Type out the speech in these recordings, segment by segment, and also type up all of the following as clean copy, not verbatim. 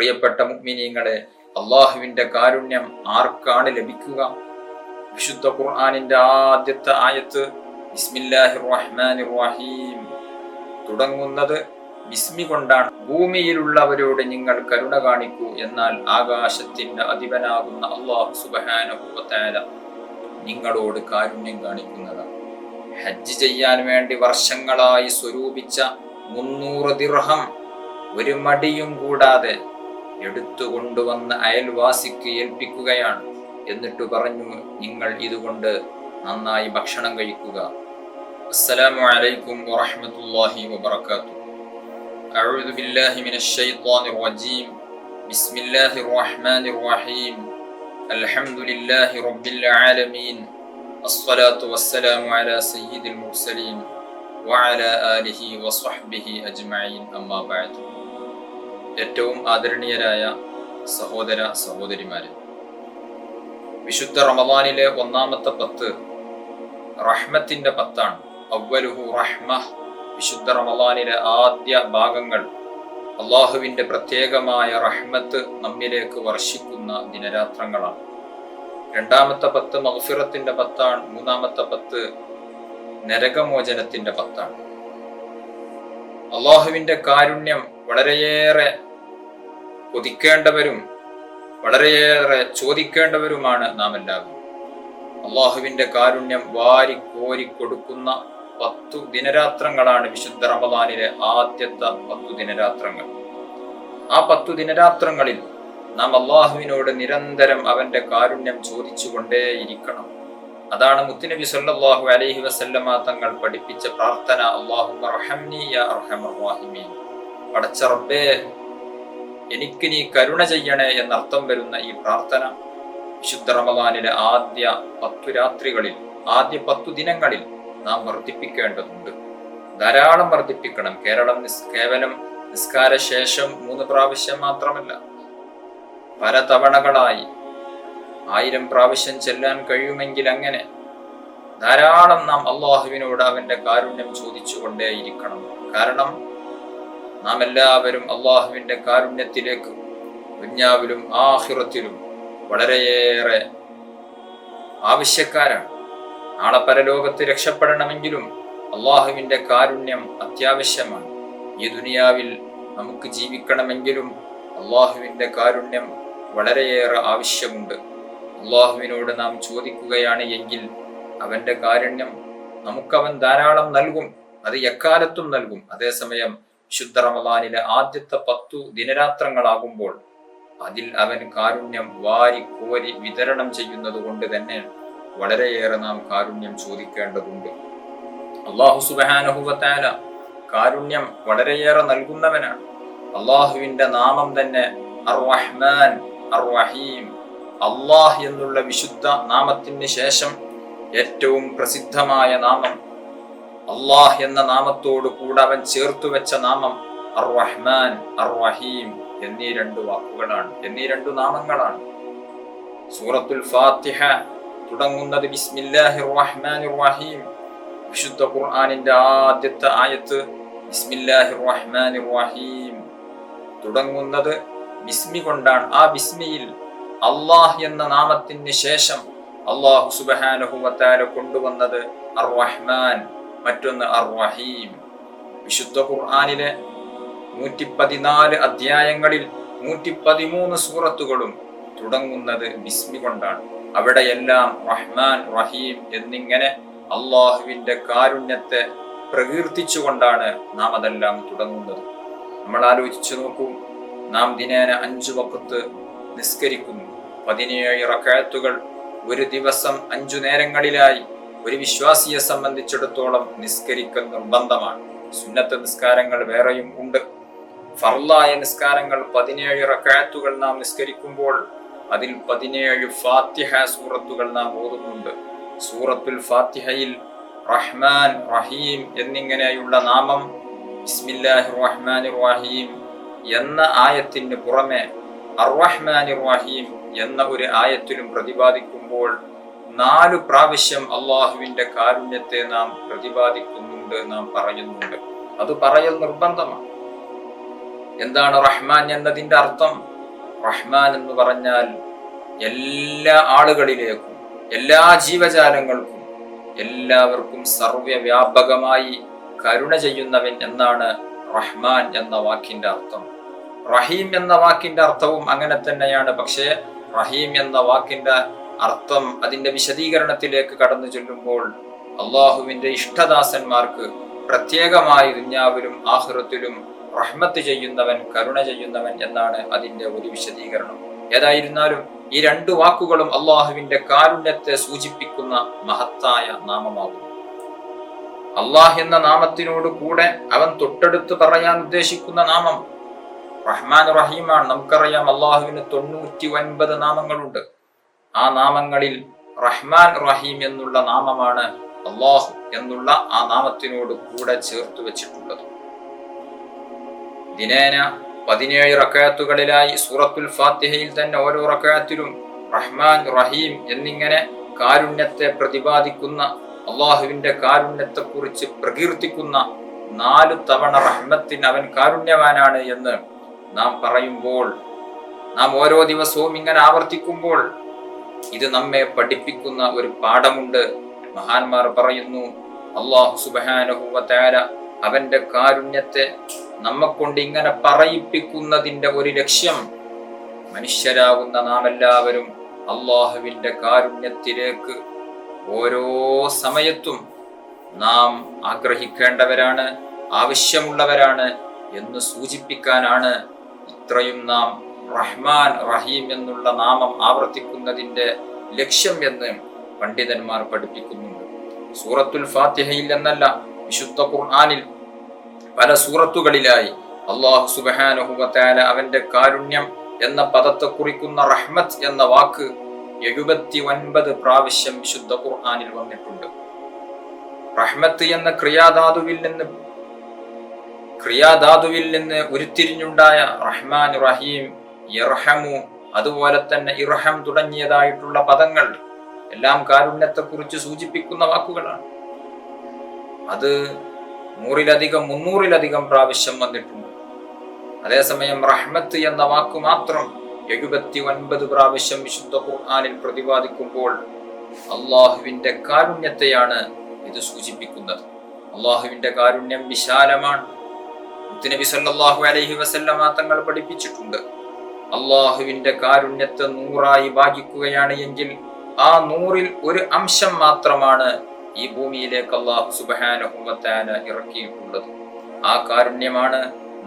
പ്രിയപ്പെട്ട മുഅ്മിനീങ്ങളെ, അള്ളാഹുവിന്റെ കാരുണ്യം ആർക്കാണ് ലഭിക്കുക? വിശുദ്ധ ഖുർആനിന്റെ ആദ്യത്തെ ആയത്ത് ബിസ്മില്ലാഹിർ റഹ്മാനിർ റഹീം തുടങ്ങുന്നത് ബിസ്മി കൊണ്ടാണ്. ഭൂമിയിലുള്ളവരോട് നിങ്ങൾ കരുണ കാണിക്കൂ, എന്നാൽ ആകാശത്തിന്റെ അധിപനാകുന്ന അല്ലാഹു സുബ്ഹാനഹു വ തആല നിങ്ങളോട് കാരുണ്യം കാണിക്കുന്നതാണ്. ഹജ്ജ് ചെയ്യാൻ വേണ്ടി വർഷങ്ങളായി സ്വരൂപിച്ച 300 ദിർഹം ഒരു മടിയും കൂടാതെ എടുത്തുകൊണ്ടുവന്ന് അയൽവാസിക്ക് ഏൽപ്പിക്കുകയാണ്. എന്നിട്ട് പറഞ്ഞു, നിങ്ങൾ ഇതുകൊണ്ട് നന്നായി ഭക്ഷണം കഴിക്കുക. അസ്സലാമു അലൈക്കും വറഹ്മത്തുള്ളാഹി വബറകാതുഹു. അഊദു ബില്ലാഹി മിനശ് ശൈത്വാനിർ റജീം. ബിസ്മില്ലാഹിർ റഹ്മാനിർ റഹീം. അൽഹംദുലില്ലാഹി റബ്ബിൽ ആലമീൻ. അസ്സലാത്തു വസ്സലാമു അലാ സയ്യിദിൽ മുർസലീൻ വഅലാ ആലിഹി വസ്വഹ്ബിഹി അജ്മഈൻ. അമ്മാ ബഅദ്. ഏറ്റവും ആദരണീയരായ സഹോദര സഹോദരിമാരെ, വിശുദ്ധ റമദാനിലെ ഒന്നാമത്തെ 10 റഹ്മത്തിന്റെ 10ആണ്. അവ്വലുഹു റഹ്മ. വിശുദ്ധ റമദാനിലെ ആദ്യ ഭാഗങ്ങൾ അള്ളാഹുവിന്റെ പ്രത്യേകമായ റഹ്മത്ത് നമ്മിലേക്ക് വർഷിക്കുന്ന ദിനരാത്രങ്ങളാണ്. രണ്ടാമത്തെ 10 മഗ്ഫിറത്തിന്റെ 10ആണ്. മൂന്നാമത്തെ 10 നരകമോചനത്തിന്റെ 10ആണ്. അള്ളാഹുവിന്റെ കാരുണ്യം വളരെയേറെ കൊതിക്കേണ്ടവരും വളരെയേറെ ചോദിക്കേണ്ടവരുമാണ് നാം എല്ലാവരും. അള്ളാഹുവിന്റെ കാരുണ്യം വാരി കോരി കൊടുക്കുന്ന 10 ദിനരാത്രങ്ങളാണ് വിശുദ്ധ റമദാനിലെ ആദ്യത്തെ 10 ദിനരാത്രങ്ങൾ. ആ 10 ദിനരാത്രങ്ങളിൽ നാം അള്ളാഹുവിനോട് നിരന്തരം അവന്റെ കാരുണ്യം ചോദിച്ചുകൊണ്ടേയിരിക്കണം. അതാണ് മുത്തുനബി സല്ലല്ലാഹു അലൈഹി വസല്ലമ തങ്ങൾ പഠിപ്പിച്ച പ്രാർത്ഥന, അല്ലാഹുമ്മ റഹംനി യാ അർഹമർ റഹീമീൻ. പടച്ച റബ്ബേ, എനിക്ക് നീ കരുണ ചെയ്യണേ എന്നർത്ഥം വരുന്ന ഈ പ്രാർത്ഥന വിശുദ്ധ റമദാനിലെ ആദ്യ 10 രാത്രികളിൽ, ആദ്യ 10 ദിനങ്ങളിൽ നാം വർദ്ധിപ്പിക്കേണ്ടതുണ്ട്. ധാരാളം വർദ്ധിപ്പിക്കണം. കേവലം നിസ്കാര ശേഷം 3 പ്രാവശ്യം മാത്രമല്ല, പല തവണകളായി 1000 പ്രാവശ്യം ചെല്ലാൻ കഴിയുമെങ്കിൽ അങ്ങനെ ധാരാളം നാം അള്ളാഹുവിനോട് അവന്റെ കാരുണ്യം ചോദിച്ചുകൊണ്ടേയിരിക്കണം. കാരണം നാം എല്ലാവരും അള്ളാഹുവിന്റെ കാരുണ്യത്തിലേക്ക് ദുനിയാവിലും ആഖിറത്തിലും വളരെയേറെ ആവശ്യക്കാരാണ്. നാളെ പരലോകത്ത് രക്ഷപ്പെടണമെങ്കിലും അള്ളാഹുവിന്റെ കാരുണ്യം അത്യാവശ്യമാണ്. ഈ ദുനിയാവിൽ നമുക്ക് ജീവിക്കണമെങ്കിലും അള്ളാഹുവിന്റെ കാരുണ്യം വളരെയേറെ ആവശ്യമുണ്ട്. അള്ളാഹുവിനോട് നാം ചോദിക്കുകയാണ് എങ്കിൽ അവന്റെ കാരുണ്യം നമുക്കവൻ ധാരാളം നൽകും. അത് എക്കാലത്തും നൽകും. അതേസമയം വിശുദ്ധ റമദാനിലെ ആദ്യത്തെ 10 ദിനരാത്രങ്ങളാകുമ്പോൾ അതിൽ അവൻ കാരുണ്യം വാരി കോരി വിതരണം ചെയ്യുന്നത് കൊണ്ട് തന്നെ വളരെയേറെ നാം കാരുണ്യം ചോദിക്കേണ്ടതുണ്ട്. അല്ലാഹു സുബ്ഹാനഹു വ തആല കാരുണ്യം വളരെയേറെ നൽകുന്നവനാണ്. അള്ളാഹുവിന്റെ നാമം തന്നെ അർ റഹ്മാൻ അർ റഹീം. അള്ളാഹ് എന്നുള്ള വിശുദ്ധ നാമത്തിന് ശേഷം ഏറ്റവും പ്രസിദ്ധമായ നാമം, അള്ളാഹ് എന്ന നാമത്തോട് കൂടെ അവൻ ചേർത്തു വെച്ച നാമം അർ റഹ്മാൻ അർ റഹീം എന്നീ 2 വാക്കുകളാണ്, എന്നീ 2 നാമങ്ങളാണ്. സൂറത്തുൽ ഫാത്തിഹ തുടങ്ങുന്നത് ബിസ്മില്ലാഹിർ റഹ്മാനിർ റഹീം. വിശുദ്ധ ഖുർആനിന്റെ ആദ്യത്തെ ആയത്ത് ബിസ്മില്ലാഹിർ റഹ്മാനിർ റഹീം തുടങ്ങുന്നത് ബിസ്മി കൊണ്ടാണ്. ആ ബിസ്മിയിൽ അള്ളാഹ് എന്ന നാമത്തിന് ശേഷം അല്ലാഹു സുബ്ഹാനഹു വ തആല കൊണ്ടുവന്നത് അർ റഹ്മാൻ, മറ്റൊന്ന് അർ റഹീം. വിശുദ്ധ ഖുർആനിലെ 114 അധ്യായങ്ങളിൽ 113 സൂറത്തുകളും തുടങ്ങുന്നത് ബിസ്മി കൊണ്ടാണ്. അവിടെയെല്ലാം റഹ്മാൻ റഹീം എന്നിങ്ങനെ അള്ളാഹുവിന്റെ കാരുണ്യത്തെ പ്രകീർത്തിച്ചുകൊണ്ടാണ് നാം അതെല്ലാം തുടങ്ങുന്നത്. നമ്മൾ ആലോചിച്ചു നോക്കൂ, നാം ദിനേന 5 വഖത്ത് നിസ്കരിക്കുന്നു. 17 റക്അത്തുകൾ ഒരു ദിവസം 5 നേരങ്ങളിലായി ഒരു വിശ്വാസിയെ സംബന്ധിച്ചിടത്തോളം നിസ്കരിക്കൽ നിർബന്ധമാണ്. സുന്നത്ത് നിസ്കാരങ്ങൾ വേറെയും ഉണ്ട്. ഫർളായ നിസ്കാരങ്ങൾ 17 റക്അത്തുകൾ നാം നിസ്കരിക്കുമ്പോൾ അതിൽ 17 ഫാത്തിഹ സൂറത്തുകൾ നാം ഓതുന്നുണ്ട്. സൂറത്തുൽ ഫാത്തിഹയിൽ റഹ്മാൻ റഹീം എന്നിങ്ങനെയുള്ള നാമം ബിസ്മില്ലാഹിർ റഹ്മാനിർ റഹീം എന്ന ആയത്തിന് പുറമെ അർ റഹ്മാനിർ റഹീം എന്ന ഒരു ആയത്തിലും പ്രതിപാദിക്കുമ്പോൾ 4 പ്രാവശ്യം അള്ളാഹുവിന്റെ കാരുണ്യത്തെ നാം പ്രതിപാദിക്കുന്നുണ്ട്, നാം പറയുന്നുണ്ട്. അത് പറയൽ നിർബന്ധമാണ്. എന്താണ് റഹ്മാൻ എന്നതിന്റെ അർത്ഥം? റഹ്മാൻ എന്ന് പറഞ്ഞാൽ എല്ലാ ആളുകളിലേക്കും, എല്ലാ ജീവജാലങ്ങൾക്കും, എല്ലാവർക്കും സർവ്വവ്യാപകമായി കരുണ ചെയ്യുന്നവൻ എന്നാണ് റഹ്മാൻ എന്ന വാക്കിന്റെ അർത്ഥം. റഹീം എന്ന വാക്കിന്റെ അർത്ഥവും അങ്ങനെ തന്നെയാണ്. പക്ഷേ റഹീം എന്ന വാക്കിന്റെ അർത്ഥം, അതിന്റെ വിശദീകരണത്തിലേക്ക് കടന്നു ചെല്ലുമ്പോൾ അള്ളാഹുവിന്റെ ഇഷ്ടദാസന്മാർക്ക് പ്രത്യേകമായി ദുനിയാവിലും ആഖിറത്തിലും റഹ്മത്ത് ചെയ്യുന്നവൻ, കരുണ ചെയ്യുന്നവൻ എന്നാണ് അതിന്റെ ഒരു വിശദീകരണം. ഏതായിരുന്നാലും ഈ രണ്ടു വാക്കുകളും അള്ളാഹുവിന്റെ കാരുണ്യത്തെ സൂചിപ്പിക്കുന്ന മഹത്തായ നാമമാകുന്നു. അള്ളാഹ് എന്ന നാമത്തിനോട് കൂടെ അവൻ തൊട്ടടുത്ത് പറയാൻ ഉദ്ദേശിക്കുന്ന നാമം റഹ്മാൻ റഹീമാണ്. നമുക്കറിയാം അള്ളാഹുവിന് 99 നാമങ്ങളുണ്ട്. ആ നാമങ്ങളിൽ റഹ്മാൻ റഹീം എന്നുള്ള നാമമാണ് അള്ളാഹു എന്നുള്ള ആ നാമത്തിനോട് കൂടെ ചേർത്ത് വെച്ചിട്ടുള്ളത്. ദിനേന 17 റക്അത്തുകളിലായി സൂറത്തുൽ ഫാത്തിഹയിൽ തന്നെ ഓരോ റക്അത്തിലും റഹ്മാൻ റഹീം എന്നിങ്ങനെ കാരുണ്യത്തെ പ്രതിപാദിക്കുന്ന, അള്ളാഹുവിന്റെ കാരുണ്യത്തെ കുറിച്ച് പ്രകീർത്തിക്കുന്ന 4 തവണ റഹ്മത്തിന് അവൻ കാരുണ്യവാനാണ് എന്ന് നാം പറയുമ്പോൾ, നാം ഓരോ ദിവസവും ഇങ്ങനെ ആവർത്തിക്കുമ്പോൾ ഇത് നമ്മെ പഠിപ്പിക്കുന്ന ഒരു പാഠമുണ്ട്. മഹാന്മാർ പറയുന്നു, അല്ലാഹു സുബ്ഹാനഹു വ തആല അവന്റെ കാരുണ്യത്തെ നമ്മെക്കൊണ്ട് ഇങ്ങനെ പറയിപ്പിക്കുന്നതിന്റെ ഒരു ലക്ഷ്യം, മനുഷ്യരാകുന്ന നാം എല്ലാവരും അള്ളാഹുവിന്റെ കാരുണ്യത്തിലേക്ക് ഓരോ സമയത്തും നാം ആഗ്രഹിക്കേണ്ടവരാണ്, ആവശ്യമുള്ളവരാണ് എന്ന് സൂചിപ്പിക്കാനാണ് ഇത്രയും നാം റഹ്മാൻ റഹീം എന്നുള്ള നാമം ആവർത്തിക്കുന്നതിന്റെ ലക്ഷ്യം എന്ന് പണ്ഡിതന്മാർ പഠിപ്പിക്കുന്നുണ്ട്. സൂറത്തുൽ ഫാത്തിഹയിൽ എന്നല്ല, വിശുദ്ധ ഖുർആനിൽ പല സൂറത്തുകളിലായി അല്ലാഹു സുബ്ഹാനഹു വ തആല അവന്റെ കാരുണ്യം എന്ന പദത്തെ കുറിക്കുന്ന റഹ്മത്ത് എന്ന വാക്ക് 79 പ്രാവശ്യം വിശുദ്ധ ഖുർആനിൽ വന്നിട്ടുണ്ട്. റഹ്മത്ത് എന്ന ക്രിയാധാതുവിൽ നിന്ന് ഉരുത്തിരിഞ്ഞുണ്ടായ റഹ്മാൻ റഹീം, ഇർഹമു, അതുപോലെ തന്നെ ഇർഹം തുടങ്ങിയതായിട്ടുള്ള പദങ്ങൾ എല്ലാം കാരുണ്യത്തെ കുറിച്ച് സൂചിപ്പിക്കുന്ന വാക്കുകളാണ്. അത് 300-ലധികം പ്രാവശ്യം വന്നിട്ടുണ്ട്. അതേസമയം റഹ്മത്ത് എന്ന വാക്ക് മാത്രം 79 പ്രാവശ്യം വിശുദ്ധ ഖുർആനിൽ പ്രതിപാദിക്കുമ്പോൾ അള്ളാഹുവിന്റെ കാരുണ്യത്തെയാണ് ഇത് സൂചിപ്പിക്കുന്നത്. അള്ളാഹുവിന്റെ കാരുണ്യം വിശാലമാണ്. നബി സല്ലല്ലാഹു അലൈഹി വസല്ലമ തങ്ങൾ പഠിപ്പിച്ചിട്ടുണ്ട്, അള്ളാഹുവിന്റെ കാരുണ്യത്തെ 100ആയി ഭാഗിക്കുകയാണ് എങ്കിൽ ആ 100ൽ ഒരു അംശം മാത്രമാണ് ഈ ഭൂമിയിലേക്ക് അല്ലാഹു സുബ്ഹാനഹു വ തആല ഇറക്കിയിട്ടുള്ളത്. ആ കാരുണ്യമാണ്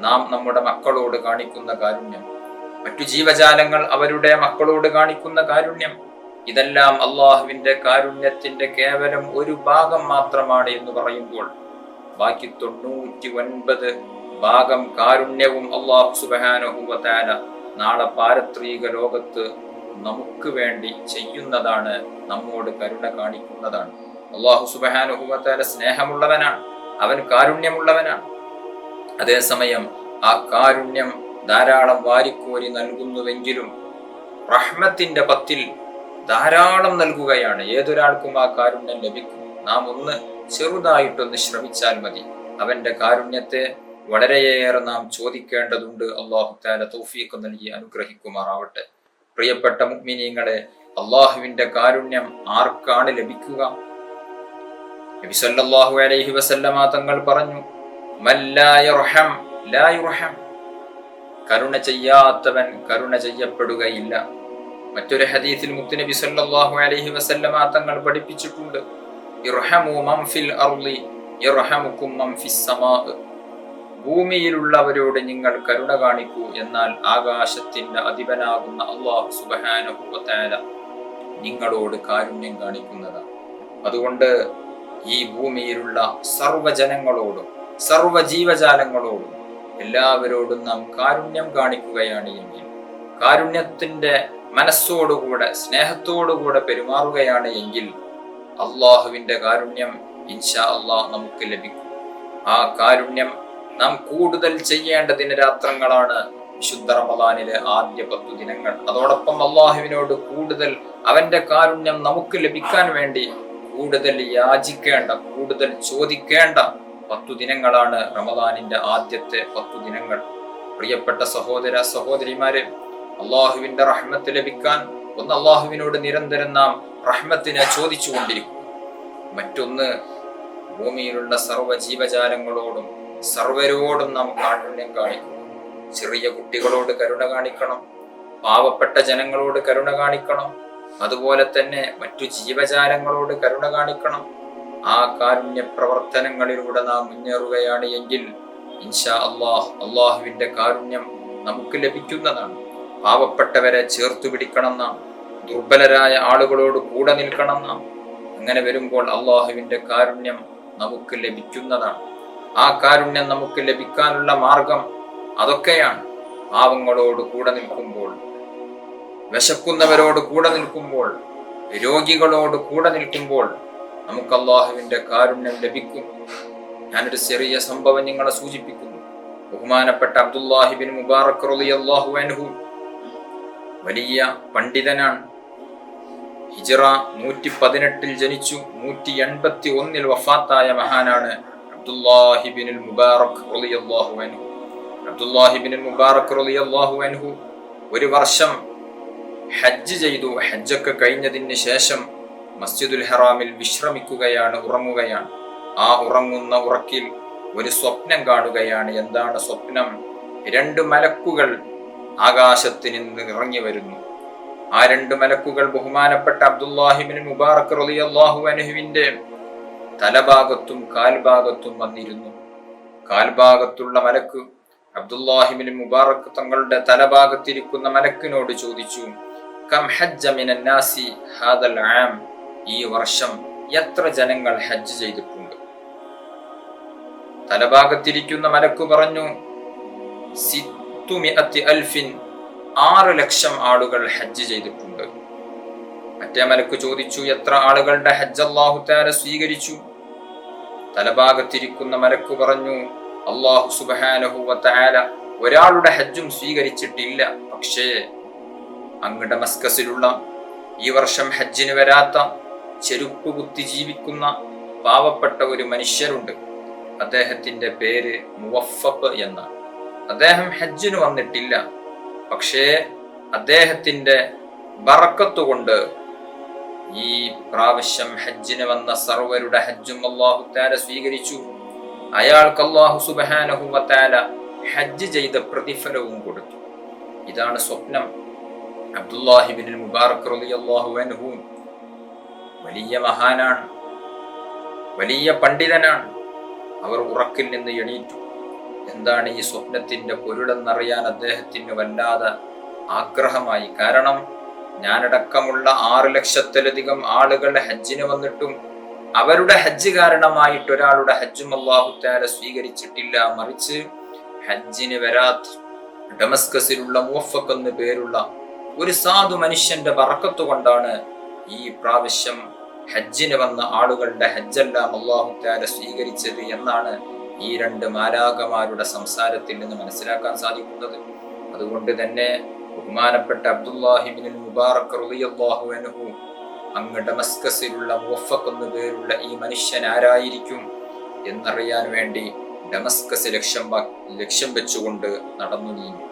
നാം നമ്മുടെ മക്കളോട് കാണിക്കുന്ന കാരുണ്യം, മറ്റു ജീവജാലങ്ങൾ അവരുടെ മക്കളോട് കാണിക്കുന്ന കാരുണ്യം. ഇതെല്ലാം അള്ളാഹുവിന്റെ കാരുണ്യത്തിന്റെ കേവലം ഒരു ഭാഗം മാത്രമാണ് എന്ന് പറയുമ്പോൾ ബാക്കി 99 ഭാഗം കാരുണ്യവും അല്ലാഹു സുബ്ഹാനഹു വ തആല നാളെ പാരത്രിക ലോകത്ത് നമുക്ക് വേണ്ടി ചെയ്യുന്നതാണ്, നമ്മോട് കരുണ കാണിക്കുന്നതാണ്. അല്ലാഹു സുബ്ഹാനഹു വ തആല സ്നേഹമുള്ളവനാണ്, അവൻ കാരുണ്യമുള്ളവനാണ്. അതേസമയം ആ കാരുണ്യം ധാരാളം വാരിക്കോരി നൽകുന്നുവെങ്കിലും റഹ്മത്തിന്റെ പത്തിൽ ധാരാളം നൽകുകയാണ്. ഏതൊരാൾക്കും ആ കാരുണ്യം ലഭിക്കും. നാം ഒന്ന് ചെറുതായിട്ടൊന്ന് ശ്രമിച്ചാൽ മതി. അവന്റെ കാരുണ്യത്തെ വളരെയേറെ നാം ചോദിക്കേണ്ടതുണ്ട്. അല്ലാഹു തആല തൗഫീഖ് നൽകി അനുഗ്രഹിക്കുമാറാവട്ടെ. പ്രിയപ്പെട്ട മുഅ്മിനീങ്ങളെ, അള്ളാഹുവിന്റെ കാരുണ്യം ആർക്കാണ് ലഭിക്കുക? നബി സല്ലല്ലാഹു അലൈഹി വസല്ലമ തങ്ങൾ പറഞ്ഞു, മൻ ലാ യർഹം ലാ യുർഹം. കരുണ ചെയ്യാത്തവൻ കരുണ ചെയ്യപ്പെടുകയില്ല. മറ്റൊരു ഹദീസിൽ മുത്തുനബി സല്ലല്ലാഹു അലൈഹി വസല്ലമ തങ്ങൾ പഠിപ്പിച്ചിട്ടുണ്ട്, ഇർഹമു മൻ ഫിൽ അർളി യർഹമുകും മൻ ഫിസ് സമാ. ഭൂമിയിലുള്ളവരോട് നിങ്ങൾ കരുണ കാണിക്കൂ, എന്നാൽ ആകാശത്തിന്റെ അധിപനാകുന്ന അല്ലാഹു സുബ്ഹാനഹു വ തആല നിങ്ങളോട് കാരുണ്യം കാണിക്കുന്നതാണ്. അതുകൊണ്ട് ഈ ഭൂമിയിലുള്ള സർവ്വജനങ്ങളോടും സർവ്വജീവജാലങ്ങളോടും എല്ലാവരോടും നാം കാരുണ്യം കാണിക്കുകയാണ് എങ്കിൽ, കാരുണ്യത്തിന്റെ മനസ്സോടുകൂടെ സ്നേഹത്തോടുകൂടെ പെരുമാറുകയാണ് എങ്കിൽ അള്ളാഹുവിന്റെ കാരുണ്യം ഇൻഷാ അള്ളാഹ് നമുക്ക് ലഭിക്കും. ആ കാരുണ്യം നാം കൂടുതൽ ചെയ്യേണ്ട ദിനരാത്രങ്ങളാണ് വിശുദ്ധ റമദാനിലെ ആദ്യ 10 ദിനങ്ങൾ. അതോടൊപ്പം അള്ളാഹുവിനോട് കൂടുതൽ അവന്റെ കാരുണ്യം നമുക്ക് ലഭിക്കാൻ വേണ്ടി കൂടുതൽ യാചിക്കേണ്ട, കൂടുതൽ ചോദിക്കേണ്ട 10 ദിനങ്ങളാണ് റമദാനിന്റെ ആദ്യത്തെ 10 ദിനങ്ങൾ. പ്രിയപ്പെട്ട സഹോദര സഹോദരിമാരെ, അള്ളാഹുവിന്റെ റഹ്മത്ത് ലഭിക്കാൻ ഒന്ന് അള്ളാഹുവിനോട് നിരന്തരം നാം റഹ്മത്തിനെ ചോദിച്ചു കൊണ്ടിരിക്കും. മറ്റൊന്ന് ഭൂമിയിലുള്ള സർവ്വ ജീവജാലങ്ങളോടും സർവരോടും നാം കാരുണ്യം കാണിക്കണം. ചെറിയ കുട്ടികളോട് കരുണ കാണിക്കണം, പാവപ്പെട്ട ജനങ്ങളോട് കരുണ കാണിക്കണം, അതുപോലെ തന്നെ മറ്റു ജീവജാലങ്ങളോട് കരുണ കാണിക്കണം. ആ കാരുണ്യ പ്രവർത്തനങ്ങളിലൂടെ നാം മുന്നേറുകയാണ് എങ്കിൽ ഇൻഷാ അള്ളാഹുവിന്റെ കാരുണ്യം നമുക്ക് ലഭിക്കുന്നതാണ്. പാവപ്പെട്ടവരെ ചേർത്തു പിടിക്കണം നാം, ദുർബലരായ ആളുകളോട് കൂടെ നിൽക്കണം നാം. അങ്ങനെ വരുമ്പോൾ അള്ളാഹുവിന്റെ കാരുണ്യം നമുക്ക് ലഭിക്കുന്നതാണ്. ആ കാരുണ്യം നമുക്ക് ലഭിക്കാനുള്ള മാർഗം അതൊക്കെയാണ്. പാവങ്ങളോട് കൂടെ നിൽക്കുമ്പോൾ, വിശക്കുന്നവരോട് കൂടെ നിൽക്കുമ്പോൾ, രോഗികളോട് കൂടെ നിൽക്കുമ്പോൾ നമുക്ക് അള്ളാഹുവിന്റെ കാരുണ്യം ലഭിക്കും. ഞാനൊരു ചെറിയ സംഭവം നിങ്ങളെ സൂചിപ്പിക്കുന്നു. ബഹുമാനപ്പെട്ട അബ്ദുല്ലാഹി ബിൻ മുബാറക് റളിയല്ലാഹു അൻഹു വലിയ പണ്ഡിതനാണ്. ഹിജ്റ 118 ജനിച്ചു, 181 വഫാത്തായ മഹാനാണ് അബ്ദുല്ലാഹി ബിൻ മുബാറക് റളിയല്ലാഹു അൻഹു. അബ്ദുല്ലാഹി ബിൻ മുബാറക് റളിയല്ലാഹു അൻഹു ഒരു വർഷം ഹജ്ജ് ചെയ്തു. ഹജ്ജൊക്കെ കഴിഞ്ഞതിന് ശേഷം മസ്ജിദുൽ ഹറാമിൽ വിശ്രമിക്കുകയാണ്, ഉറങ്ങുകയാണ്. ആ ഉറങ്ങുന്ന ഉറക്കിൽ ഒരു സ്വപ്നം കാണുകയാണ്. എന്താണ് സ്വപ്നം? 2 മലക്കുകൾ ആകാശത്തിൽ നിന്ന് ഇറങ്ങി വരുന്നു. ആ 2 മലക്കുകൾ ബഹുമാനപ്പെട്ട അബ്ദുല്ലാഹി ബിൻ മുബാറക് റളിയല്ലാഹു അൻഹുവിന്റെ തലഭാഗത്തും കാൽഭാഗത്തും വന്നിരുന്നു. കാൽഭാഗത്തുള്ള മലക്ക് അബ്ദുല്ലാഹി ബിൻ മുബാറക് തങ്ങളുടെ തലഭാഗത്തിരിക്കുന്ന മലക്കിനോട് ചോദിച്ചു, കം ഹജ്ജ മിനൻ നാസി ഹാദൽ ആം, ഈ വർഷം എത്ര ജനങ്ങൾ ഹജ്ജ് ചെയ്തിട്ടുണ്ട്? തലഭാഗത്തിരിക്കുന്ന മലക്ക് പറഞ്ഞു, 600,000 ലക്ഷം ആളുകൾ ഹജ്ജ് ചെയ്തിട്ടുണ്ട്. മറ്റേ മലക്ക് ചോദിച്ചു, എത്ര ആളുകളുടെ ഹജ്ജ് അല്ലാഹു തആല സ്വീകരിച്ചു? തലഭാഗത്തിരിക്കുന്ന മലക്ക് പറഞ്ഞു, അല്ലാഹു സുബ്ഹാനഹു വ തആല ഒരാളുടെ ഹജ്ജും സ്വീകരിച്ചിട്ടില്ല. പക്ഷേ അങ്ങ് ഡമസ്കസിലുള്ള ഈ വർഷം ഹജ്ജിന് വരാത്ത, ചെരുപ്പ് കുത്തി ജീവിക്കുന്ന പാവപ്പെട്ട ഒരു മനുഷ്യരുണ്ട്. അദ്ദേഹത്തിന്റെ പേര് മുവഫഖ് എന്നാണ്. അദ്ദേഹം ഹജ്ജിന് വന്നിട്ടില്ല. പക്ഷേ അദ്ദേഹത്തിന്റെ ബറക്കത്ത് കൊണ്ട് ഈ പ്രാവശ്യം ഹജ്ജിന് വന്ന സർവരുടെ ഹജ്ജും അല്ലാഹു തആല സ്വീകരിച്ചു. അയാൾക്ക് അല്ലാഹു സുബ്ഹാനഹു വ തആല ഹജ്ജ് ചെയ്ത പ്രതിഫലവും കൊടുത്തു. ഇതാണ് സ്വപ്നം. അബ്ദുല്ലാഹി ബിൻ മുബാറക് റളിയല്ലാഹു അൻഹു വലിയ മഹാനാണ്, വലിയ പണ്ഡിതനാണ്. അവർ ഉറക്കിൽ നിന്ന് എണീറ്റു. എന്താണ് ഈ സ്വപ്നത്തിന്റെ പൊരുളെന്നറിയാൻ അദ്ദേഹത്തിന് വല്ലാതെ ആഗ്രഹമായി. കാരണം ഞാനടക്കമുള്ള 6 ലക്ഷത്തിലധികം ആളുകൾ ഹജ്ജിന് വന്നിട്ടും അവരുടെ ഹജ്ജ് കാരണമായിട്ട് ഒരാളുടെ ഹജ്ജും അല്ലാഹു തആല സ്വീകരിച്ചിട്ടില്ല. മറിച്ച് ഹജ്ജിന് വരാത്ത ഡമസ്കസിലുള്ള മുവഫഖ് എന്ന് പേരുള്ള ഒരു സാധു മനുഷ്യന്റെ ബറക്കത്ത് കൊണ്ടാണ് ഈ പ്രാവശ്യം ഹജ്ജിന് വന്ന ആളുകളുടെ ഹജ്ജെല്ലാം അല്ലാഹു തആല സ്വീകരിച്ചത് എന്നാണ് ഈ 2 മാലാഖമാരുടെ സംസാരത്തിൽ നിന്ന് മനസ്സിലാക്കാൻ സാധിക്കുന്നത്. അതുകൊണ്ട് തന്നെ ബഹുമാനപ്പെട്ട അബ്ദുല്ലാഹി ബിൻ മുബാറക് റളിയല്ലാഹു അൻഹു അങ്ങ് ഡമസ്കസിലുള്ള മുവഫഖ് എന്ന് പേരുള്ള ഈ മനുഷ്യൻ ആരായിരിക്കും എന്നറിയാൻ വേണ്ടി ഡമസ്കസ് ലക്ഷ്യം വെച്ചുകൊണ്ട് നടന്നു നീങ്ങി.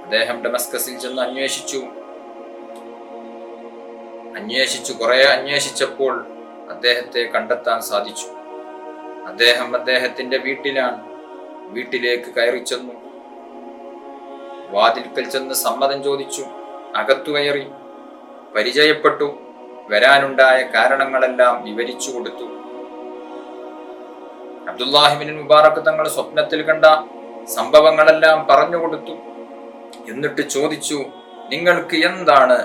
അദ്ദേഹം ഡമസ്കസിൽ ചെന്ന് കുറെ അന്വേഷിച്ചപ്പോൾ അദ്ദേഹത്തെ കണ്ടെത്താൻ സാധിച്ചു. അദ്ദേഹം അദ്ദേഹത്തിന്റെ വീട്ടിലാണ്. വീട്ടിലേക്ക് കയറി ചെന്നു. വാതിൽക്കൽ ചെന്ന് സമ്മതം ചോദിച്ചു. അകത്തു കയറി പരിചയപ്പെട്ടു. വരാനുണ്ടായ കാരണങ്ങളെല്ലാം വിവരിച്ചു കൊടുത്തു. അബ്ദുല്ലാഹി ബിൻ മുബാറക് തങ്ങൾ സ്വപ്നത്തിൽ കണ്ട സംഭവങ്ങളെല്ലാം പറഞ്ഞു കൊടുത്തു. എന്നിട്ട് ചോദിച്ചു, നിങ്ങൾക്ക് എന്താണ്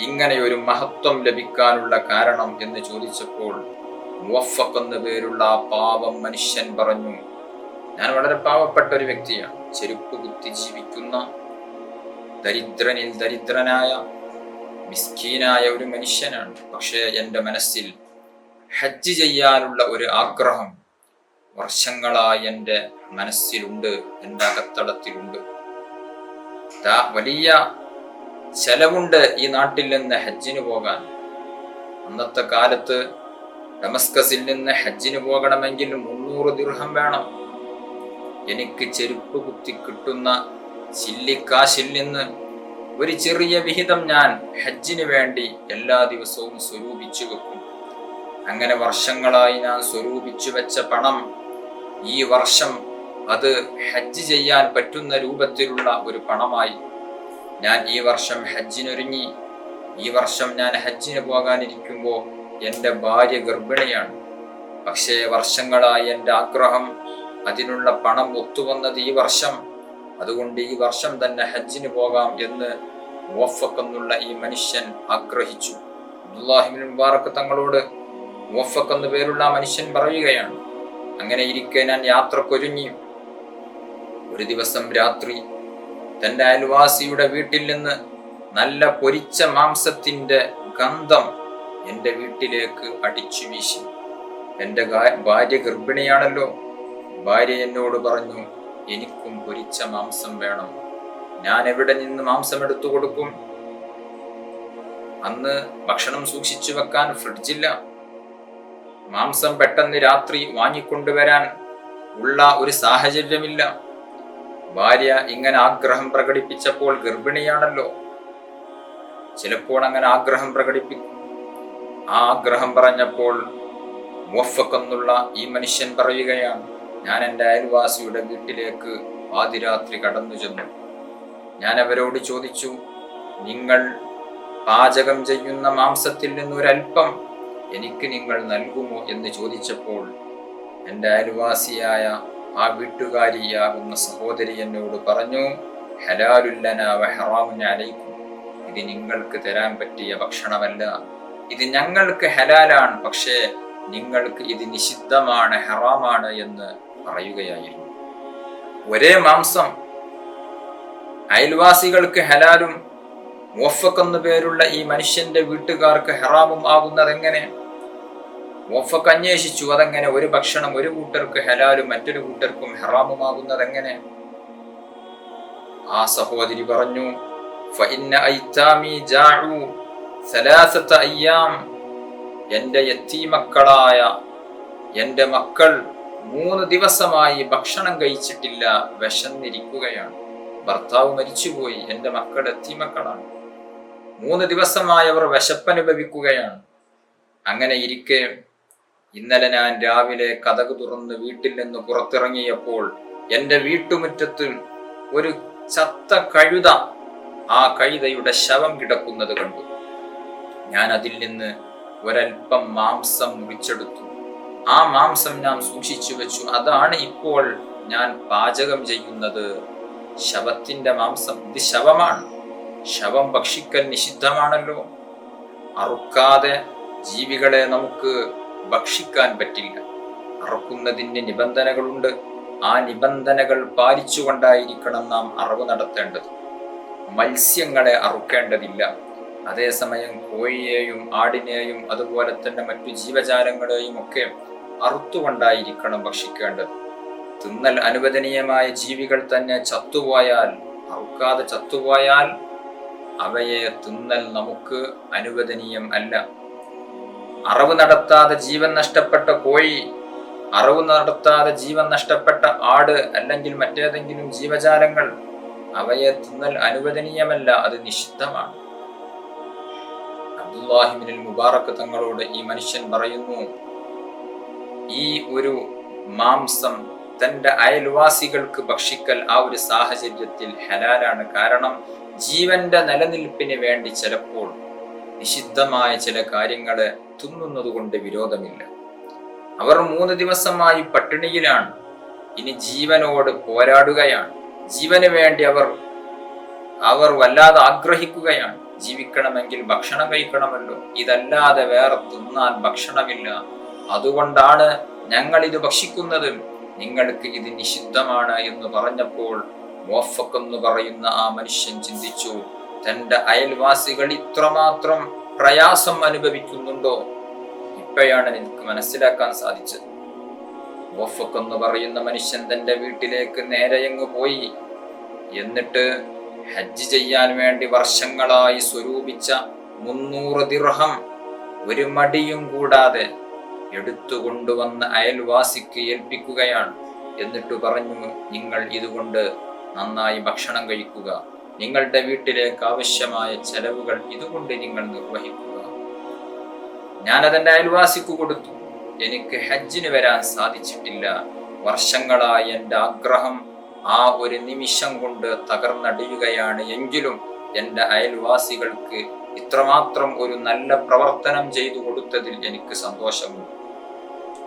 ഇങ്ങനെ ഒരു മഹത്വം ലഭിക്കാനുള്ള കാരണം എന്ന് ചോദിച്ചപ്പോൾ മുവഫഖ് എന്ന പേരുള്ള ആ പാവം മനുഷ്യൻ പറഞ്ഞു, ഞാൻ വളരെ പാവപ്പെട്ട ഒരു വ്യക്തിയാണ്. ചെരുപ്പ് കുത്തി ജീവിക്കുന്ന ദരിദ്രനിൽ ദരിദ്രനായ മിസ്കീനായ ഒരു മനുഷ്യനാണ്. പക്ഷേ എൻ്റെ മനസ്സിൽ ഹജ്ജ് ചെയ്യാനുള്ള ഒരു ആഗ്രഹം വർഷങ്ങളായി എൻ്റെ മനസ്സിലുണ്ട്, എൻ്റെ അകത്തളത്തിലുണ്ട്. വലിയ ചെലവുണ്ട് ഈ നാട്ടിൽ നിന്ന് ഹജ്ജിന് പോകാൻ. അന്നത്തെ കാലത്ത് ഡമസ്കസിൽ നിന്ന് ഹജ്ജിന് പോകണമെങ്കിൽ 300 ദിർഹം വേണം. എനിക്ക് ചെരുപ്പ് കുത്തി കിട്ടുന്ന ചില്ലിക്കാശിൽ നിന്ന് ഒരു ചെറിയ വിഹിതം ഞാൻ ഹജ്ജിന് വേണ്ടി എല്ലാ ദിവസവും സ്വരൂപിച്ചു വെക്കും. അങ്ങനെ വർഷങ്ങളായി ഞാൻ സ്വരൂപിച്ചു വെച്ച പണം ഈ വർഷം അത് ഹജ്ജ് ചെയ്യാൻ പറ്റുന്ന രൂപത്തിലുള്ള ഒരു പണമായി. ഞാൻ ഈ വർഷം ഹജ്ജിനൊരുങ്ങി. ഈ വർഷം ഞാൻ ഹജ്ജിന് പോകാനിരിക്കുമ്പോൾ എൻ്റെ ഭാര്യ ഗർഭിണിയാണ്. പക്ഷേ വർഷങ്ങളായി എൻ്റെ ആഗ്രഹം, അതിനുള്ള പണം ഒത്തുവന്നത് ഈ വർഷം. അതുകൊണ്ട് ഈ വർഷം തന്നെ ഹജ്ജിന് പോകാം എന്ന് മുവഫഖ് എന്നുള്ള ഈ മനുഷ്യൻ ആഗ്രഹിച്ചു. അബ്ദുല്ലാഹി ഇബ്നു മുബാറക് തങ്ങളോട് മുവഫഖ് എന്നു പേരുള്ള മനുഷ്യൻ പറയുകയാണ്, അങ്ങനെ ഇരിക്കെ ഞാൻ യാത്രക്കൊരുങ്ങി. ഒരു ദിവസം രാത്രി തന്റെ അയൽവാസിയുടെ വീട്ടിൽ നിന്ന് നല്ല പൊരിച്ച മാംസത്തിന്റെ ഗന്ധം എൻ്റെ വീട്ടിലേക്ക് അടിച്ചു വീശി. എൻ്റെ ഭാര്യ ഗർഭിണിയാണല്ലോ. ഭാര്യ എന്നോട് പറഞ്ഞു, എനിക്കും പൊരിച്ച മാംസം വേണം. ഞാൻ എവിടെ നിന്ന് മാംസം എടുത്തു കൊടുക്കും? അന്ന് ഭക്ഷണം സൂക്ഷിച്ചു വെക്കാൻ ഫ്രിഡ്ജില്ല. മാംസം പെട്ടെന്ന് രാത്രി വാങ്ങിക്കൊണ്ടുവരാൻ ഉള്ള ഒരു സാഹചര്യമില്ല. ഭാര്യ ഇങ്ങനെ ആഗ്രഹം പ്രകടിപ്പിച്ചപ്പോൾ, ഗർഭിണിയാണല്ലോ, ചിലപ്പോൾ അങ്ങനെ ആഗ്രഹം പ്രകടിപ്പിക്കും. ആ ആഗ്രഹം പറഞ്ഞപ്പോൾ മുവഫഖ് എന്നുള്ള ഈ മനുഷ്യൻ പറയുകയാണ്, ഞാൻ എൻ്റെ അയൽവാസിയുടെ വീട്ടിലേക്ക് പാതിരാത്രി കടന്നു ചെന്നു. ഞാൻ അവരോട് ചോദിച്ചു, നിങ്ങൾ പാചകം ചെയ്യുന്ന മാംസത്തിൽ നിന്നൊരൽപ്പം എനിക്ക് നിങ്ങൾ നൽകുമോ എന്ന് ചോദിച്ചപ്പോൾ എൻ്റെ അയൽവാസിയായ ആ വീട്ടുകാരിയാകുന്ന സഹോദരി എന്നോട് പറഞ്ഞു, ഹലാലുല്ലന വ ഹറാമുന അലൈക്കും, ഇത് നിങ്ങൾക്ക് തരാൻ പറ്റിയ ഭക്ഷണമല്ല, ഇത് ഞങ്ങൾക്ക് ഹലാലാണ്, പക്ഷേ നിങ്ങൾക്ക് ഇത് നിഷിദ്ധമാണ്, ഹറാമാണ് എന്ന് പറയുകയായിരുന്നു. ഒരേ മാംസം അയൽവാസികൾക്ക് ഹലാലും മുവഫഖ് എന്നു പേരുള്ള ഈ മനുഷ്യന്റെ വീട്ടുകാർക്ക് ഹറാമും ആകുന്നത് എങ്ങനെ? മുവഫഖ് അന്വേഷിച്ചു, അതെങ്ങനെ ഒരു ഭക്ഷണം ഒരു കൂട്ടർക്ക് ഹലാലും മറ്റൊരു കൂട്ടർക്കും ഹറാമുമാകുന്നത് എങ്ങനെ? ആ സഹോദരി പറഞ്ഞു, ഫഇന്ന ഐതാമി ജാഉ സലാസത അയ്യാം, എൻ്റെ യത്തീമക്കളായ എൻ്റെ മക്കൾ 3 ദിവസമായി ഭക്ഷണം കഴിച്ചിട്ടില്ല, വിശന്നിരിക്കുകയാണ്. ഭർത്താവ് മരിച്ചുപോയി, എൻ്റെ മക്കൾ യത്തീമക്കളാണ്. 3 ദിവസമായി അവർ വിശപ്പനുഭവിക്കുകയാണ്. അങ്ങനെ ഇരിക്കെ ഇന്നലെ ഞാൻ രാവിലെ കതക് തുറന്ന് വീട്ടിൽ നിന്ന് പുറത്തിറങ്ങിയപ്പോൾ എൻ്റെ വീട്ടുമുറ്റത്തിൽ ഒരു ചത്ത കഴുത, ആ കഴുതയുടെ ശവം കിടക്കുന്നത് കണ്ടു. ഞാൻ അതിൽ നിന്ന് ഒരൽപ്പം മാംസം മുറിച്ചെടുത്തു. ആ മാംസം ഞാൻ സൂക്ഷിച്ചു വെച്ചു. അതാണ് ഇപ്പോൾ ഞാൻ പാചകം ചെയ്യുന്നത്. ശവത്തിന്റെ മാംസം, ഇത് ശവമാണ്. ശവം ഭക്ഷിക്കൽ നിഷിദ്ധമാണല്ലോ. അറുക്കാതെ ജീവികളെ നമുക്ക് ഭക്ഷിക്കാൻ പറ്റില്ല. അറുക്കുന്നതിന് നിബന്ധനകളുണ്ട്. ആ നിബന്ധനകൾ പാലിച്ചുകൊണ്ടായിരിക്കണം നാം അറവ് നടത്തേണ്ടത്. മത്സ്യങ്ങളെ അറുക്കേണ്ടതില്ല. അതേസമയം കോഴിയെയും ആടിനെയും അതുപോലെ തന്നെ മറ്റു ജീവജാലങ്ങളെയും ഒക്കെ അറുത്തുകൊണ്ടായിരിക്കണം ഭക്ഷിക്കേണ്ടത്. തിന്നൽ അനുവദനീയമായ ജീവികൾ തന്നെ ചത്തുപോയാൽ, അറുക്കാതെ ചത്തുപോയാൽ അവയെ തിന്നൽ നമുക്ക് അനുവദനീയം അല്ല. അറവ് നടത്താതെ ജീവൻ നഷ്ടപ്പെട്ട കോഴി, അറവ് നടത്താതെ ജീവൻ നഷ്ടപ്പെട്ട ആട് അല്ലെങ്കിൽ മറ്റേതെങ്കിലും ജീവജാലങ്ങൾ, അവയെ തിന്നൽ അനുവദനീയമല്ല, അത് നിഷിദ്ധമാണ്. അബ്ദുല്ലാഹി ഇബ്നുൽ മുബാറക് തങ്ങളോട് ഈ മനുഷ്യൻ പറയുന്നു, ഈ ഒരു മാംസം തന്റെ അയൽവാസികൾക്ക് ഭക്ഷിക്കൽ ആ ഒരു സാഹചര്യത്തിൽ ഹലാലാണ്. കാരണം ജീവന്റെ നിലനിൽപ്പിന് വേണ്ടി ചിലപ്പോൾ നിഷിദ്ധമായ ചില കാര്യങ്ങളെ തിന്നുന്നത് കൊണ്ട് വിരോധമില്ല. അവർ 3 ദിവസമായി പട്ടിണിയിലാണ്. ഇനി ജീവനോട് പോരാടുകയാണ്. ജീവന് വേണ്ടി അവർ വല്ലാതെ ആഗ്രഹിക്കുകയാണ്. ജീവിക്കണമെങ്കിൽ ഭക്ഷണം കഴിക്കണമല്ലോ, ഇതല്ലാതെ വേറെ തിന്നാൻ ഭക്ഷണമില്ല. അതുകൊണ്ടാണ് ഞങ്ങൾ ഇത് ഭക്ഷിക്കുന്നത്, നിങ്ങൾക്ക് ഇത് നിഷിദ്ധമാണ് എന്ന് പറഞ്ഞപ്പോൾ മുവഫഖ് എന്ന് പറയുന്ന ആ മനുഷ്യൻ ചിന്തിച്ചു, തന്റെ അയൽവാസികൾ ഇത്രമാത്രം പ്രയാസം അനുഭവിക്കുന്നുണ്ടോ? ഇപ്പോഴാണ് എനിക്ക് മനസ്സിലാക്കാൻ സാധിച്ചത്. മുവഫഖ് എന്ന് പറയുന്ന മനുഷ്യൻ തന്റെ വീട്ടിലേക്ക് നേരെയങ്ങ് പോയി. എന്നിട്ട് ഹജ്ജ് ചെയ്യാൻ വേണ്ടി വർഷങ്ങളായി സ്വരൂപിച്ച 300 ദിർഹം ഒരു മടിയും കൂടാതെ എടുത്തുകൊണ്ടുവന്ന് അയൽവാസിക്ക് ഏൽപ്പിക്കുകയാണ്. എന്നിട്ട് പറഞ്ഞു, നിങ്ങൾ ഇതുകൊണ്ട് നന്നായി ഭക്ഷണം കഴിക്കുക, നിങ്ങളുടെ വീട്ടിലേക്ക് ആവശ്യമായ ചെലവുകൾ ഇതുകൊണ്ട് നിങ്ങൾ നിർവഹിക്കുക. ഞാനതെന്റെ അയൽവാസിക്ക് കൊടുത്തു. എനിക്ക് ഹജ്ജിന് വരാൻ സാധിച്ചിട്ടില്ല. വർഷങ്ങളായി എൻ്റെ ആഗ്രഹം ആ ഒരു നിമിഷം കൊണ്ട് തകർന്നടിയുകയാണ്. എങ്കിലും എൻ്റെ അയൽവാസികൾക്ക് ഇത്രമാത്രം ഒരു നല്ല പ്രവർത്തനം ചെയ്തു കൊടുത്തതിൽ എനിക്ക് സന്തോഷമുണ്ട്.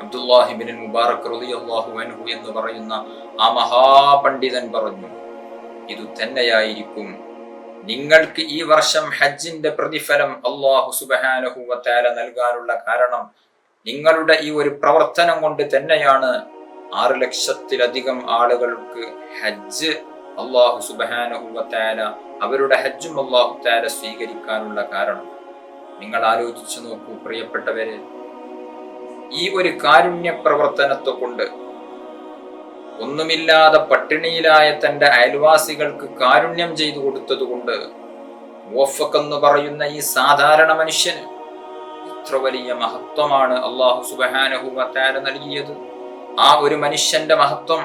അബ്ദുല്ലാഹി ഇബ്നുൽ മുബാറക് റളിയല്ലാഹു അൻഹു എന്ന് പറയുന്ന ആ മഹാപണ്ഡിതൻ പറഞ്ഞു, ഇത് തന്നെയായിരിക്കും നിങ്ങൾക്ക് ഈ വർഷം ഹജ്ജിന്റെ പ്രതിഫലം അല്ലാഹു സുബ്ഹാനഹു വ തആല നൽകാനുള്ള കാരണം. നിങ്ങളുടെ ഈ ഒരു പ്രവർത്തനം കൊണ്ട് തന്നെയാണ് 6 ലക്ഷത്തിലധികം ആളുകൾക്ക് ഹജ്ജ് അല്ലാഹു സുബ്ഹാനഹു വ തആല അവരുടെ ഹജ്ജും അല്ലാഹു തആല സ്വീകരിക്കാനുള്ള കാരണം. നിങ്ങൾ ആലോചിച്ചു നോക്കൂ പ്രിയപ്പെട്ടവരെ, ഈ ഒരു കാരുണ്യ പ്രവർത്തനത്തെ കൊണ്ട് ഒന്നുമില്ലാതെ പട്ടിണിയിലായ തന്റെ അയൽവാസികൾക്ക് കാരുണ്യം ചെയ്തു കൊടുത്തതുകൊണ്ട് മുവഫഖ് എന്ന് പറയുന്ന ഈ സാധാരണ മനുഷ്യന് ഇത്ര വലിയ മഹത്വമാണ് അല്ലാഹു സുബ്ഹാനഹു വ തആല നൽകിയത്. ആ ഒരു മനുഷ്യന്റെ മഹത്വം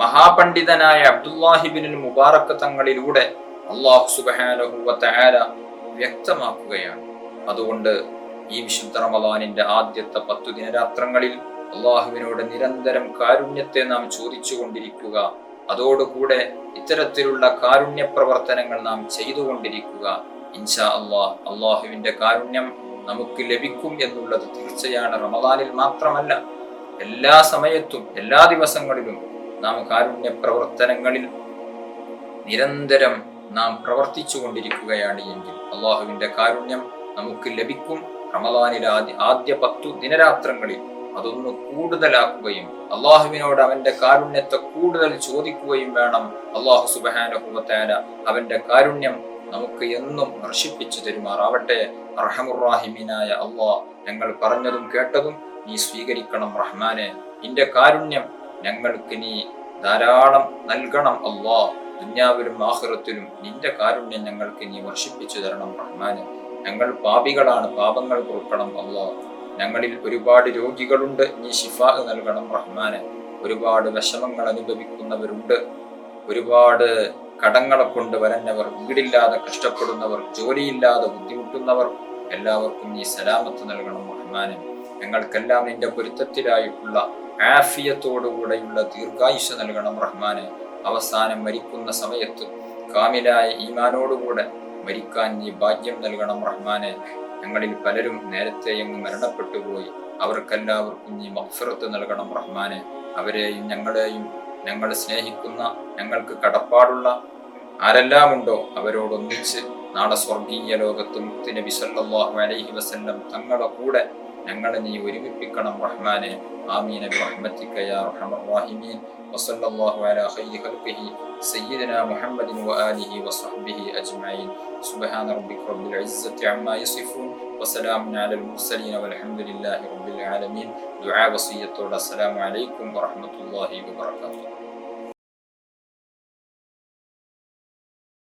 മഹാപണ്ഡിതനായ അബ്ദുല്ലാഹി ഇബ്നുൽ മുബാറക് തങ്ങളിലൂടെ അല്ലാഹു സുബ്ഹാനഹു വ തആല വ്യക്തമാക്കുകയാണ്. അതുകൊണ്ട് ഈ വിശുദ്ധ റമളാനിന്റെ ആദ്യത്തെ 10 ദിനരാത്രങ്ങളിൽ അള്ളാഹുവിനോട് നിരന്തരം കാരുണ്യത്തെ നാം ചോദിച്ചു കൊണ്ടിരിക്കുക. അതോടുകൂടെ ഇത്തരത്തിലുള്ള കാരുണ്യ പ്രവർത്തനങ്ങൾ നാം ചെയ്തുകൊണ്ടിരിക്കുക. ഇൻഷാ അല്ലാഹ് അള്ളാഹുവിന്റെ കാരുണ്യം നമുക്ക് ലഭിക്കും എന്നുള്ളത് തീർച്ചയാണ്. റമളാനിൽ മാത്രമല്ല, എല്ലാ സമയത്തും എല്ലാ ദിവസങ്ങളിലും നാം കാരുണ്യ പ്രവർത്തനങ്ങളിൽ നിരന്തരം നാം പ്രവർത്തിച്ചു കൊണ്ടിരിക്കുകയാണ് എങ്കിൽ അള്ളാഹുവിന്റെ കാരുണ്യം നമുക്ക് ലഭിക്കും. റമളാനിലെ ആദ്യ 10 ദിനരാത്രങ്ങളിൽ അതൊന്ന് കൂടുതലാക്കുകയും അള്ളാഹുവിനോട് അവന്റെ കാരുണ്യത്തെ കൂടുതൽ ചോദിക്കുകയും വേണം. അള്ളാഹു സുബ്ഹാനഹു വ തആല അവന്റെ കാരുണ്യം നമുക്ക് എന്നും വർഷിപ്പിച്ചു തരുമാറാവട്ടെ. അർഹമുർ റഹീമീനായ അള്ളാഹ്, ഞങ്ങൾ പറഞ്ഞതും കേട്ടതും നീ സ്വീകരിക്കണം റഹ്മാനെ. നിന്റെ കാരുണ്യം ഞങ്ങൾക്ക് നീ ധാരാളം നൽകണം അള്ളാഹ്. ദുനിയാവിലും ആഖിറത്തിലും നിന്റെ കാരുണ്യം ഞങ്ങൾക്ക് നീ വർഷിപ്പിച്ചു തരണം റഹ്മാനെ. ഞങ്ങൾ പാപികളാണ്, പാപങ്ങൾ പൊറുക്കണം അള്ളാഹ്. ഞങ്ങളിൽ ഒരുപാട് രോഗികളുണ്ട്, നീ ശിഫാ നൽകണം റഹ്മാനെ. ഒരുപാട് വിഷമങ്ങൾ അനുഭവിക്കുന്നവരുണ്ട്, ഒരുപാട് കടങ്ങളെ കൊണ്ട് വരഞ്ഞവർ, വീടില്ലാതെ കഷ്ടപ്പെടുന്നവർ, ജോലിയില്ലാതെ ബുദ്ധിമുട്ടുന്നവർ, എല്ലാവർക്കും നീ സലാമത്ത് നൽകണം റഹ്മാനെ. ഞങ്ങൾക്കെല്ലാം നിന്റെ പൊരുത്തത്തിലായിട്ടുള്ള ആഫിയത്തോടുകൂടെയുള്ള ദീർഘായുഷ്യ നൽകണം റഹ്മാനെ. അവസാനം മരിക്കുന്ന സമയത്ത് കാമിലായ ഈമാനോടുകൂടെ മരിക്കാൻ നീ ഭാഗ്യം നൽകണം റഹ്മാനെ. ഞങ്ങളിൽ പലരും നേരത്തെ അങ്ങ് മരണപ്പെട്ടു പോയി, അവർക്കെല്ലാവർക്കും നീ മഗ്ഫിറത്ത് നൽകണം റഹ്മാനെ. അവരെയും ഞങ്ങളെയും ഞങ്ങൾ സ്നേഹിക്കുന്ന, ഞങ്ങൾക്ക് കടപ്പാടുള്ള ആരെല്ലാം ഉണ്ടോ അവരോടൊന്നിച്ച് നാളെ സ്വർഗീയ ലോകത്ത് മുത്ത് നബി സല്ലല്ലാഹു അലൈഹി വസല്ലം തങ്ങളുടെ കൂടെ ഞങ്ങളെ നീ ഒരുമിപ്പിക്കണം റഹ്മാനെ. ആമീൻ ബിറഹ്മതിക യാ അർഹമർ റഹീമീൻ. വസല്ലല്ലാഹു അലാ ഖൈരി ഖൽഖിഹി സയ്യിദിനാ മുഹമ്മദിൻ വആലിഹി വസഹ്ബിഹി അജ്മഈൻ. സുബ്ഹാന റബ്ബിക റബ്ബിൽ ഇസ്സത്തി അമ്മാ യസിഫൂൻ വസലാമുൻ അലൽ മുർസലീൻ വൽഹംദുലില്ലാഹി റബ്ബിൽ ആലമീൻ. ദുആ വസിയ്യത്തോടെ അസ്സലാമു അലൈക്കും വറഹ്മത്തുള്ളാഹി വബറകാതുഹു.